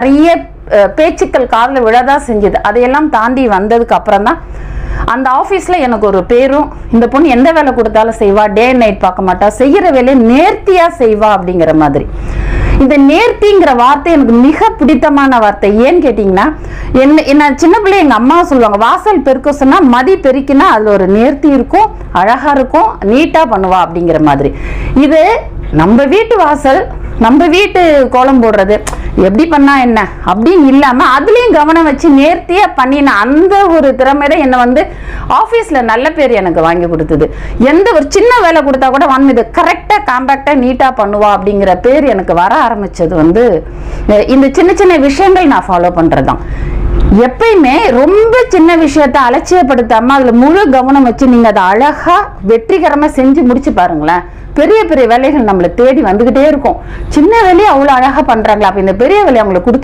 நிறைய பேச்சுக்கள் காதில் விழதான் செஞ்சது. அதையெல்லாம் தாண்டி வந்ததுக்கு அப்புறம் தான் அந்த ஆஃபீஸ்ல எனக்கு ஒரு பேரும், இந்த பொண்ணு எந்த வேலை கொடுத்தாலும் செய்வா, டே அண்ட் நைட் பார்க்க மாட்டா, செய்யற வேலையை நேர்த்தியா செய்வா அப்படிங்கிற மாதிரி. இந்த நேர்த்திங்கிற வார்த்தை எனக்கு மிக பிடித்தமான வார்த்தை. ஏன்னு கேட்டீங்கன்னா, என்ன சின்ன பிள்ளை எங்க அம்மா சொல்லுவாங்க, வாசல் பெருக்க சொன்னா மதி பெருக்கினா அதுல ஒரு நேர்த்தி இருக்கும், அழகா இருக்கும், நீட்டா பண்ணுவா அப்படிங்கிற மாதிரி. இது நம்ம வீட்டு வாசல், நம்ம வீட்டு கோலம் போடுறது எப்படி பண்ணா என்ன அப்படின்னு இல்லாம அதுலயும் கவனம் வச்சு நேர்த்தியா பண்ணின அந்த ஒரு திறமை தான் என்ன ஆபீஸ்ல நல்ல பேர் எனக்கு வாங்கி கொடுத்தது. எந்த ஒரு சின்ன வேலை கொடுத்தா கூட இது கரெக்டா காம்பாக்டா நீட்டா பண்ணுவா அப்படிங்கிற பேர் எனக்கு வர ஆரம்பிச்சது இந்த சின்ன சின்ன விஷயங்கள் நான் ஃபாலோ பண்றதுதான். எப்பயுமே ரொம்ப சின்ன விஷயத்த அலட்சியப்படுத்தாம அதுல முழு கவனம் வச்சு நீங்க அதை அழகா வெற்றிகரமா செஞ்சு முடிச்சு பாருங்களேன். பெரிய பெரிய வேலைகள் நம்மளை தேடி வந்துகிட்டே இருக்கும். சின்ன வேலையை அவ்வளவு அழகா பண்றாங்களா, அப்ப இந்த பெரிய வேலையை அவங்களுக்கு கொடுத்து